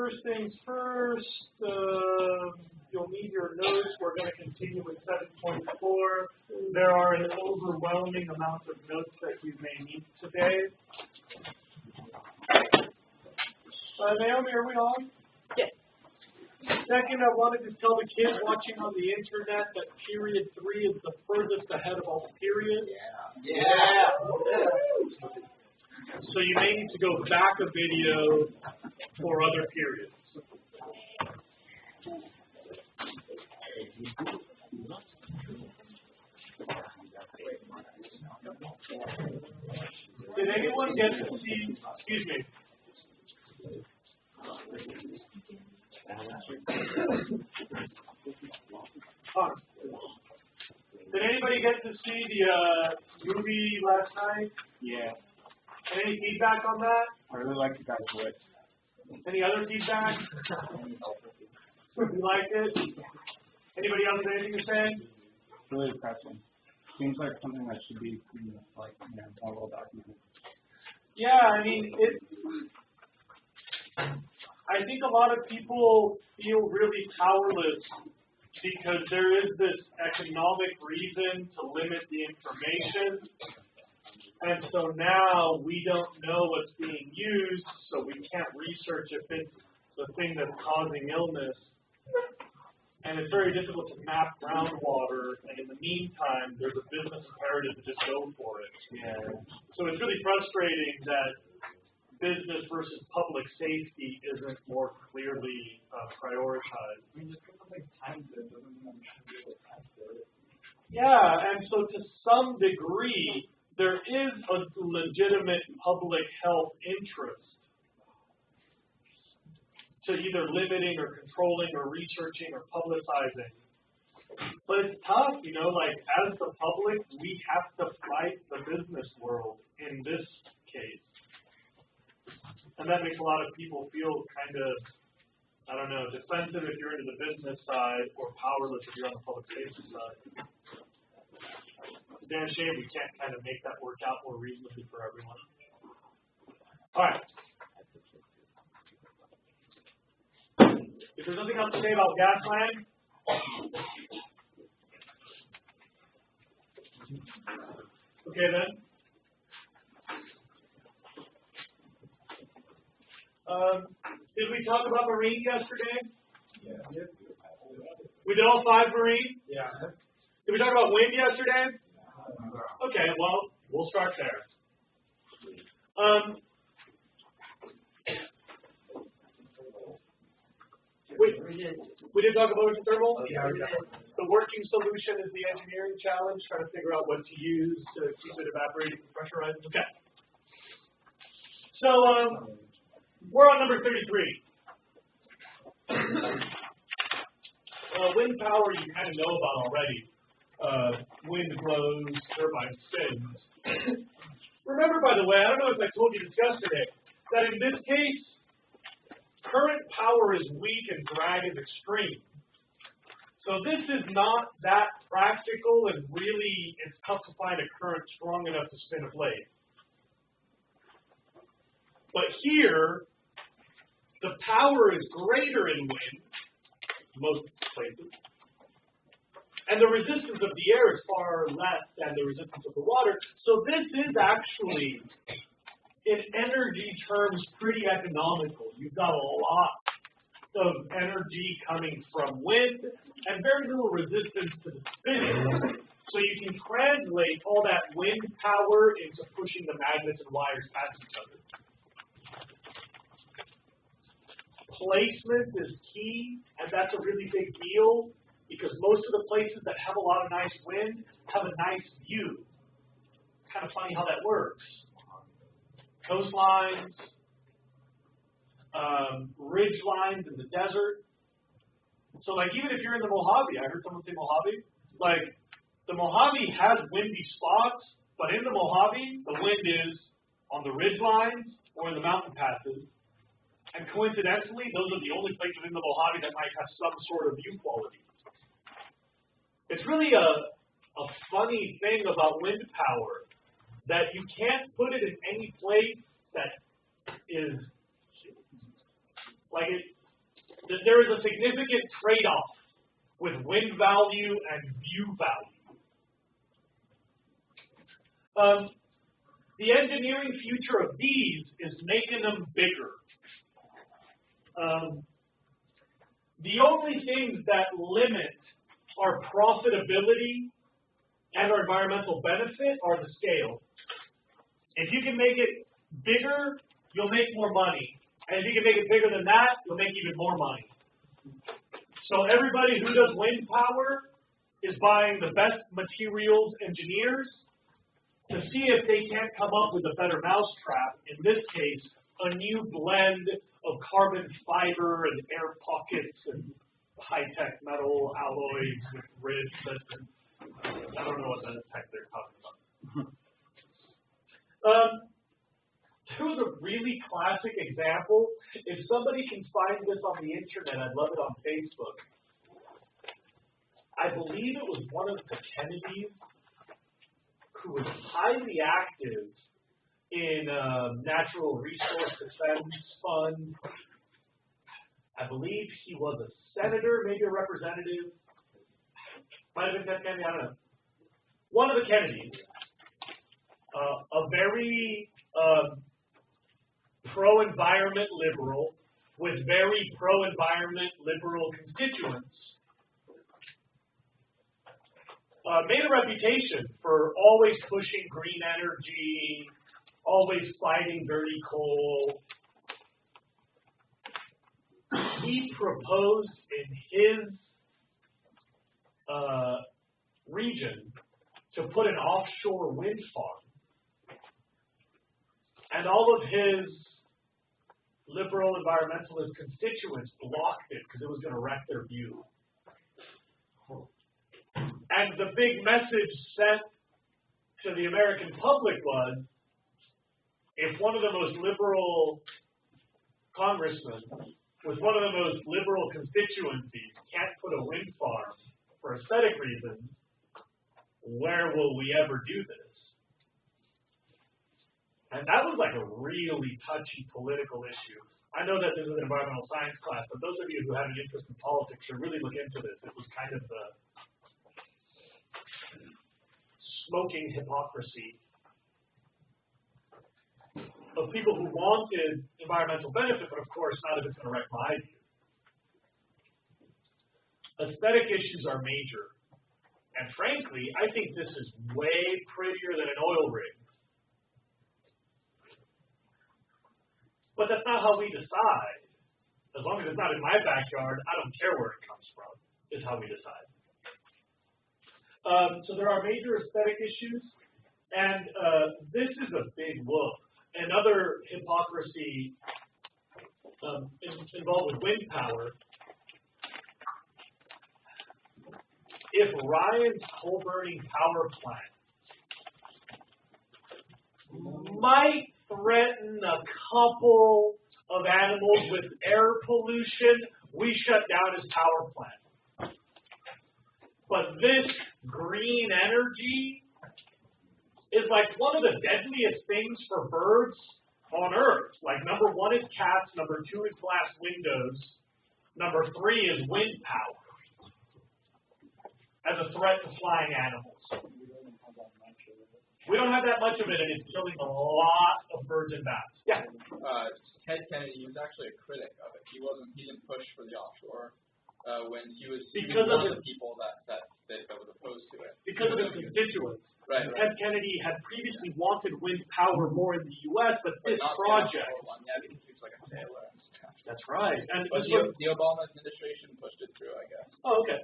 first things first, you'll need your notes. We're going to continue with 7.4. There are an overwhelming amount of notes that you may need today. Naomi, are we on? Yes. Second, I wanted to tell the kids watching on the internet that period 3 is the furthest ahead of all periods. Yeah. So you may need to go back a video for other periods. Did anyone get to see, excuse me. Did anybody get to see the movie last night? Yeah. Any feedback on that? I really like the guy's voice. Any other feedback? You liked it? Anybody else have anything to say? It's really depressing. Seems like something that should be, like, more well documented. Yeah, I mean, I think a lot of people feel really powerless because there is this economic reason to limit the information. And so now we don't know what's being used, so we can't research if it's the thing that's causing illness. And it's very difficult to map groundwater, and in the meantime, there's a business imperative to just go for it. Yeah. So it's really frustrating that business versus public safety isn't more clearly prioritized. I mean, just because something times it doesn't mean I'm trying to do it after it. Yeah, and so to some degree, there is a legitimate public health interest to either limiting or controlling or researching or publicizing. But it's tough, like as the public, we have to fight the business world in this case. And that makes a lot of people feel kind of, I don't know, defensive if you're into the business side or powerless if you're on the public safety side. It's a damn shame we can't kind of make that work out more reasonably for everyone. All right. If there's nothing else to say about Gasland, okay then. Did we talk about marine yesterday? Yeah. We did all 5 marine? Yeah. Did we talk about wind yesterday? Okay, well, we'll start there. We did talk about ocean thermal? Yeah. The working solution is the engineering challenge, trying to figure out what to use to keep it evaporating and pressurized. Okay. So, we're on number 33. Wind power you kind of know about already. Wind blows, turbine spins. Remember, by the way, I don't know if I told you this yesterday, that in this case, current power is weak and drag is extreme. So this is not that practical, and really it's tough to find a current strong enough to spin a blade. But here, the power is greater in wind, most places, and the resistance of the air is far less than the resistance of the water. So this is actually, in energy terms, pretty economical. You've got a lot of energy coming from wind and very little resistance to the spinning. So you can translate all that wind power into pushing the magnets and wires past each other. Placement is key, and that's a really big deal because most of the places that have a lot of nice wind have a nice view. It's kind of funny how that works. Coastlines, ridge lines in the desert. So like even if you're in the Mojave, I heard someone say Mojave, like the Mojave has windy spots, but in the Mojave, the wind is on the ridge lines or in the mountain passes. And coincidentally, those are the only places in the Mojave that might have some sort of view quality. It's really a funny thing about wind power that you can't put it in any place that is like it. that there is a significant trade-off with wind value and view value. The engineering future of these is making them bigger. The only things that limit our profitability and our environmental benefit are the scale. If you can make it bigger, you'll make more money. And if you can make it bigger than that, you'll make even more money. So everybody who does wind power is buying the best materials engineers to see if they can't come up with a better mousetrap. In this case, a new blend of carbon fiber and air pockets and high-tech metal alloys with ribs. I don't know what that tech they're talking about. There was a really classic example. If somebody can find this on the internet, I'd love it on Facebook. I believe it was one of the Kennedys who was highly active in Natural Resource Defense Fund. I believe he was a senator, maybe a representative. Might have been Ted Kennedy, I don't know. One of the Kennedys. A very pro-environment liberal with very pro-environment liberal constituents. Made a reputation for always pushing green energy, always fighting dirty coal. He proposed in his region to put an offshore wind farm. And all of his liberal environmentalist constituents blocked it because it was going to wreck their view. And the big message sent to the American public was, if one of the most liberal congressmen with one of the most liberal constituencies can't put a wind farm for aesthetic reasons, where will we ever do this? And that was like a really touchy political issue. I know that this is an environmental science class, but those of you who have an interest in politics should really look into this. It was kind of the smoking hypocrisy of people who wanted environmental benefit, but of course not if it's going to wreck my view. Aesthetic issues are major. And frankly, I think this is way prettier than an oil rig. But that's not how we decide. As long as it's not in my backyard, I don't care where it comes from, is how we decide. So there are major aesthetic issues, and this is a big whoop. Another hypocrisy involved with wind power. If Ryan's coal-burning power plant might threaten a couple of animals with air pollution, we shut down his power plant. But this green energy is like one of the deadliest things for birds on Earth. Like number 1 is cats, number 2 is glass windows, number 3 is wind power as a threat to flying animals. We don't have that much of it, and it's killing a lot of birds and bats. Yeah. Ted Kennedy, he was actually a critic of it. He didn't push for the offshore when he was one of the people that was opposed to it. Because of his constituents. Right. Ted Kennedy had previously wanted wind power more in the U.S., but this project. Yeah, because he was like a sailor. That's right. And but the Obama administration pushed it through, I guess. Oh, okay.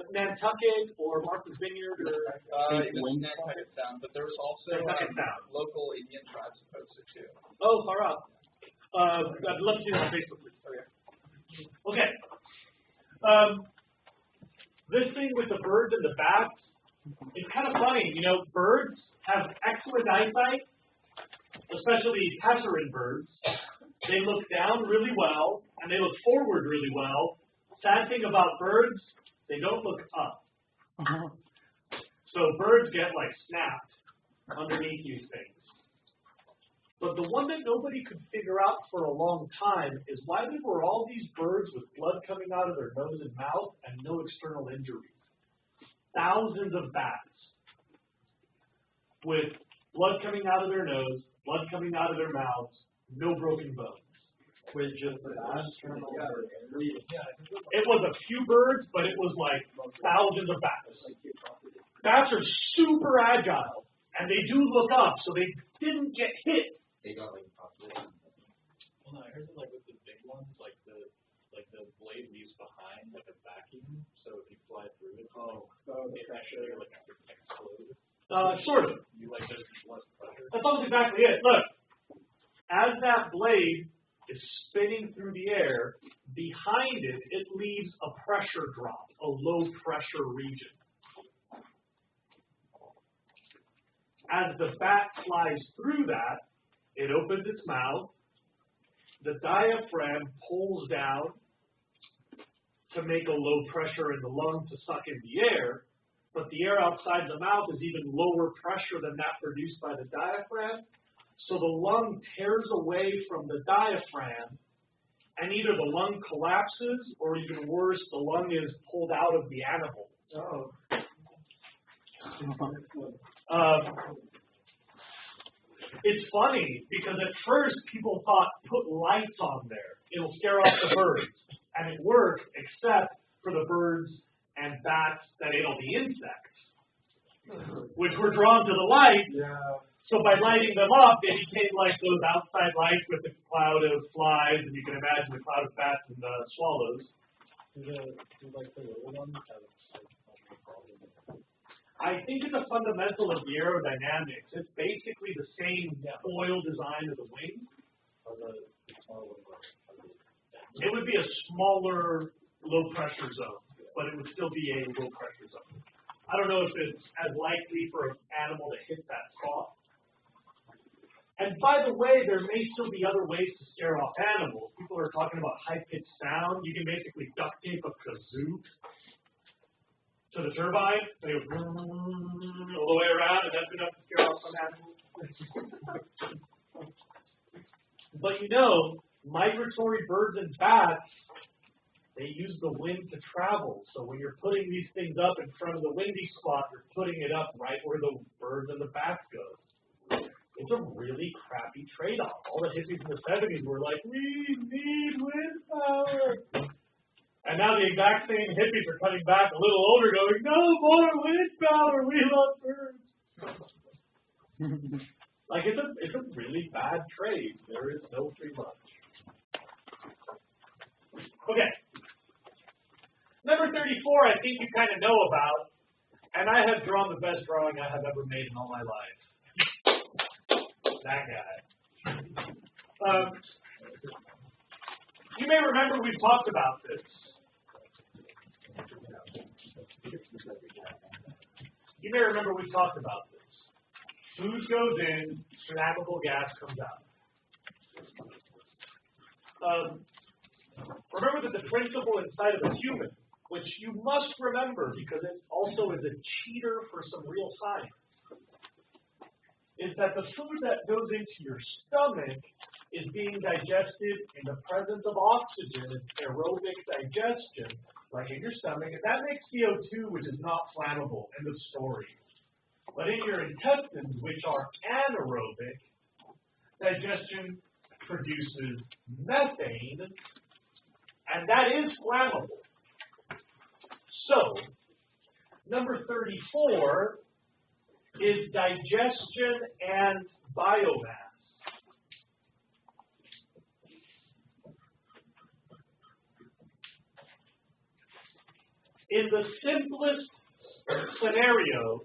Nantucket or Martha's Vineyard or Nantucket Sound, but there was also local Indian tribes opposed to it too. Oh, far out. I'd love to see that on Facebook, please. Okay. This thing with the birds and the bats, it's kind of funny. You know, birds have excellent eyesight, especially passerine birds. They look down really well, and they look forward really well. Sad thing about birds, they don't look up. So birds get, like, snapped underneath these things. But the one that nobody could figure out for a long time is why there were all these birds with blood coming out of their nose and mouth and no external injuries. Thousands of bats with blood coming out of their nose, blood coming out of their mouths, no broken bones. With just the external. It was a few birds, but it was like thousands of bats. Bats are super agile, and they do look up, so they didn't get hit. They got like population. Well, no, I heard that like with the big ones, like the blade leaves behind like a vacuum, so if you fly through it, it actually like explode. Sort of. You like there's less pressure. That's almost exactly it. Look, as that blade is spinning through the air, behind it, it leaves a pressure drop, a low pressure region. As the bat flies through that, it opens its mouth, the diaphragm pulls down to make a low pressure in the lung to suck in the air, but the air outside the mouth is even lower pressure than that produced by the diaphragm. So the lung tears away from the diaphragm, and either the lung collapses, or even worse, the lung is pulled out of the animal. Oh. It's funny, because at first people thought, put lights on there. It'll scare off the birds. And it worked, except for the birds and bats that ate all the insects, which were drawn to the light. Yeah. So by lighting them up, they became like those outside lights with a cloud of flies, and you can imagine the cloud of bats and swallows. Like the little ones I think it's a fundamental of the aerodynamics. It's basically the same foil design of the wing. It would be a smaller low pressure zone, but it would still be a low pressure zone. I don't know if it's as likely for an animal to hit that spot. And by the way, there may still be other ways to scare off animals. People are talking about high-pitched sound. You can basically duct tape a kazoo to the turbine, and it goes all the way around, and that's enough to scare off some animals. But you know, migratory birds and bats, they use the wind to travel. So when you're putting these things up in front of the windy spot, you're putting it up right where the birds and the bats go. It's a really crappy trade-off. All the hippies in the 70s were like, we need wind power. And now the exact same hippies are coming back a little older going, no more wind power, we love birds. Like, it's a really bad trade. There is no free lunch. Okay. Number 34, I think you kind of know about, and I have drawn the best drawing I have ever made in all my life. That guy. You may remember we've talked about this. You may remember we talked about this. Food goes in, flammable gas comes out. Remember that the principle inside of a human, which you must remember because it also is a cheater for some real science, is that the food that goes into your stomach is being digested in the presence of oxygen, aerobic digestion, like in your stomach, and that makes CO2, which is not flammable, end of story. But in your intestines, which are anaerobic, digestion produces methane, and that is flammable. So, number 34 is digestion and biomass. In the simplest scenario,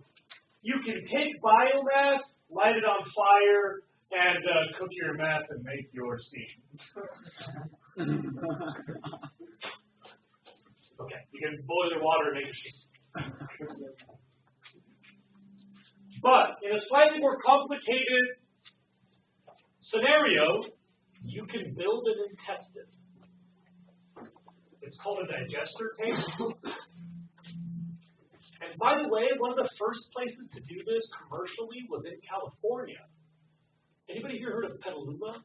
you can take biomass, light it on fire, and cook your meth and make your steam. Okay, you can boil your water and make your steam. But in a slightly more complicated scenario, you can build an intestine. It's called a digester tank. And by the way, one of the first places to do this commercially was in California. Anybody here heard of Petaluma?